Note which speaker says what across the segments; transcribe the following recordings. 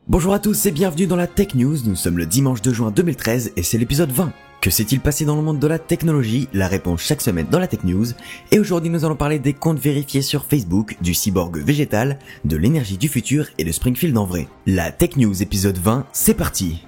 Speaker 1: Bonjour à tous et bienvenue dans la Tech News, nous sommes le dimanche 2 juin 2013 et c'est l'épisode 20. Que s'est-il passé dans le monde de la technologie? La réponse chaque semaine dans la Tech News. Et aujourd'hui nous allons parler des comptes vérifiés sur Facebook, du cyborg végétal, de l'énergie du futur et de Springfield en vrai. La Tech News épisode 20, c'est parti!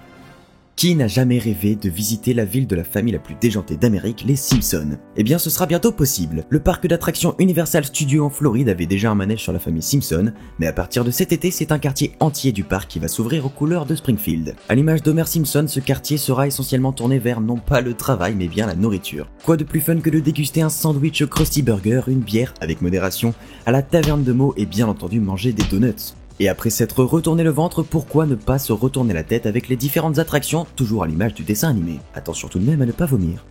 Speaker 1: Qui n'a jamais rêvé de visiter la ville de la famille la plus déjantée d'Amérique, les Simpsons? Eh bien ce sera bientôt possible. Le parc d'attractions Universal Studios en Floride avait déjà un manège sur la famille Simpson, mais à partir de cet été c'est un quartier entier du parc qui va s'ouvrir aux couleurs de Springfield. À l'image d'Homer Simpson, ce quartier sera essentiellement tourné vers non pas le travail mais bien la nourriture. Quoi de plus fun que de déguster un sandwich Krusty Burger, une bière avec modération, à la taverne de mots et bien entendu manger des donuts. Et après s'être retourné le ventre, pourquoi ne pas se retourner la tête avec les différentes attractions, toujours à l'image du dessin animé. Attention tout de même à ne pas vomir.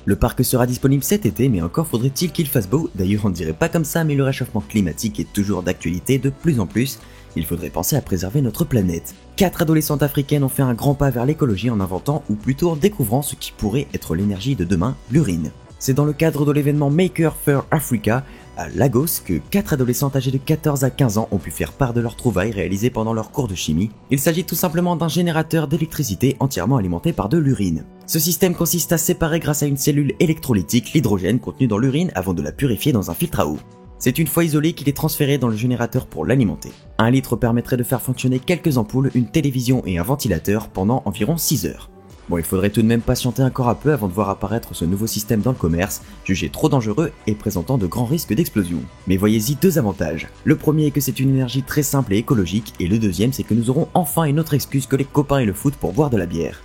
Speaker 1: Le parc sera disponible cet été, mais encore faudrait-il qu'il fasse beau. D'ailleurs on ne dirait pas comme ça, mais le réchauffement climatique est toujours d'actualité de plus en plus. Il faudrait penser à préserver notre planète. 4 adolescentes africaines ont fait un grand pas vers l'écologie en inventant, ou plutôt en découvrant ce qui pourrait être l'énergie de demain, l'urine. C'est dans le cadre de l'événement Maker Faire Africa à Lagos que 4 adolescentes âgées de 14 à 15 ans ont pu faire part de leurs trouvailles réalisées pendant leur cours de chimie. Il s'agit tout simplement d'un générateur d'électricité entièrement alimenté par de l'urine. Ce système consiste à séparer grâce à une cellule électrolytique l'hydrogène contenu dans l'urine avant de la purifier dans un filtre à eau. C'est une fois isolé qu'il est transféré dans le générateur pour l'alimenter. 1 litre permettrait de faire fonctionner quelques ampoules, une télévision et un ventilateur pendant environ 6 heures. Bon, il faudrait tout de même patienter encore un peu avant de voir apparaître ce nouveau système dans le commerce, jugé trop dangereux et présentant de grands risques d'explosion. Mais voyez-y 2 avantages. Le premier est que c'est une énergie très simple et écologique, et le deuxième c'est que nous aurons enfin une autre excuse que les copains et le foot pour boire de la bière.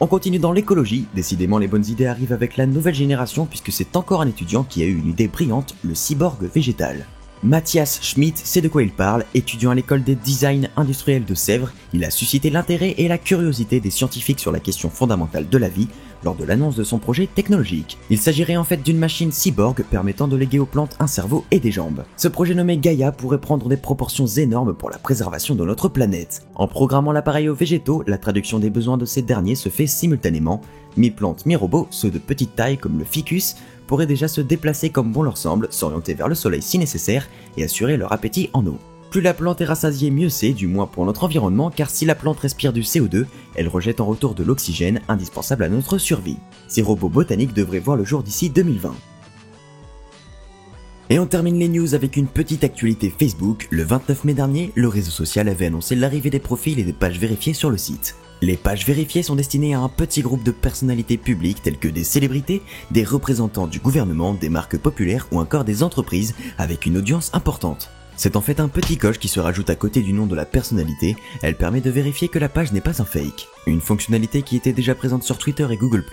Speaker 1: On continue dans l'écologie, décidément les bonnes idées arrivent avec la nouvelle génération puisque c'est encore un étudiant qui a eu une idée brillante, le cyborg végétal. Matthias Schmidt sait de quoi il parle, étudiant à l'école des designs industriels de Sèvres, il a suscité l'intérêt et la curiosité des scientifiques sur la question fondamentale de la vie lors de l'annonce de son projet technologique. Il s'agirait en fait d'une machine cyborg permettant de léguer aux plantes un cerveau et des jambes. Ce projet nommé Gaia pourrait prendre des proportions énormes pour la préservation de notre planète. En programmant l'appareil aux végétaux, la traduction des besoins de ces derniers se fait simultanément. Mi-plantes, mi-robots, ceux de petite taille comme le ficus, pourraient déjà se déplacer comme bon leur semble, s'orienter vers le soleil si nécessaire et assurer leur appétit en eau. Plus la plante est rassasiée, mieux c'est, du moins pour notre environnement, car si la plante respire du CO2, elle rejette en retour de l'oxygène indispensable à notre survie. Ces robots botaniques devraient voir le jour d'ici 2020. Et on termine les news avec une petite actualité Facebook. Le 29 mai dernier, le réseau social avait annoncé l'arrivée des profils et des pages vérifiées sur le site. Les pages vérifiées sont destinées à un petit groupe de personnalités publiques telles que des célébrités, des représentants du gouvernement, des marques populaires ou encore des entreprises avec une audience importante. C'est en fait un petit coche qui se rajoute à côté du nom de la personnalité, elle permet de vérifier que la page n'est pas un fake. Une fonctionnalité qui était déjà présente sur Twitter et Google+,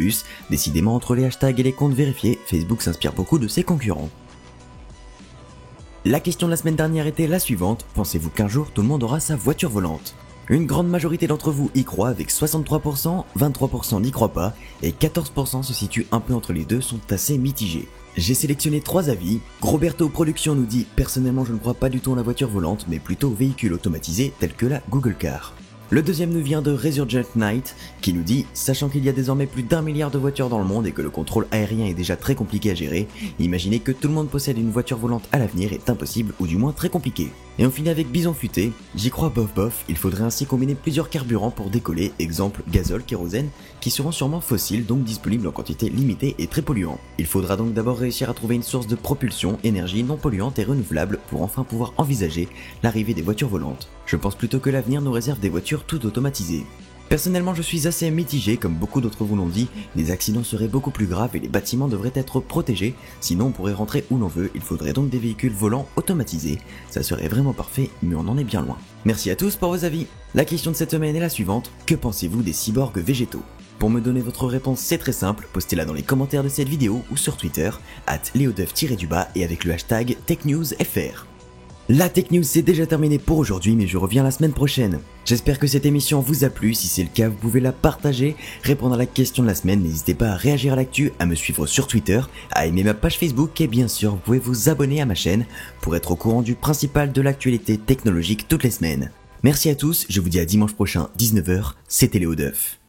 Speaker 1: décidément entre les hashtags et les comptes vérifiés, Facebook s'inspire beaucoup de ses concurrents. La question de la semaine dernière était la suivante, pensez-vous qu'un jour tout le monde aura sa voiture volante? Une grande majorité d'entre vous y croient avec 63%, 23% n'y croient pas et 14% se situent un peu entre les deux, sont assez mitigés. J'ai sélectionné 3 avis. Roberto Production nous dit « Personnellement je ne crois pas du tout en la voiture volante mais plutôt aux véhicules automatisés tels que la Google Car ». Le deuxième nous vient de Resurgent Knight qui nous dit « Sachant qu'il y a désormais plus d'1 milliard de voitures dans le monde et que le contrôle aérien est déjà très compliqué à gérer, imaginez que tout le monde possède une voiture volante à l'avenir est impossible ou du moins très compliqué ». Et on finit avec Bison Futé, j'y crois bof bof, il faudrait ainsi combiner plusieurs carburants pour décoller, exemple gazole, kérosène, qui seront sûrement fossiles donc disponibles en quantité limitée et très polluants. Il faudra donc d'abord réussir à trouver une source de propulsion, énergie non polluante et renouvelable pour enfin pouvoir envisager l'arrivée des voitures volantes. Je pense plutôt que l'avenir nous réserve des voitures toutes automatisées. Personnellement je suis assez mitigé, comme beaucoup d'entre vous l'ont dit, les accidents seraient beaucoup plus graves et les bâtiments devraient être protégés, sinon on pourrait rentrer où l'on veut, il faudrait donc des véhicules volants automatisés, ça serait vraiment parfait mais on en est bien loin. Merci à tous pour vos avis. La question de cette semaine est la suivante, que pensez-vous des cyborgs végétaux? Pour me donner votre réponse c'est très simple, postez-la dans les commentaires de cette vidéo ou sur Twitter, @leodeuf_du-bas et avec le hashtag TechNewsFR. La Tech News c'est déjà terminé pour aujourd'hui mais je reviens la semaine prochaine. J'espère que cette émission vous a plu, si c'est le cas vous pouvez la partager, répondre à la question de la semaine, n'hésitez pas à réagir à l'actu, à me suivre sur Twitter, à aimer ma page Facebook et bien sûr vous pouvez vous abonner à ma chaîne pour être au courant du principal de l'actualité technologique toutes les semaines. Merci à tous, je vous dis à dimanche prochain 19h, c'était Léo Deuf.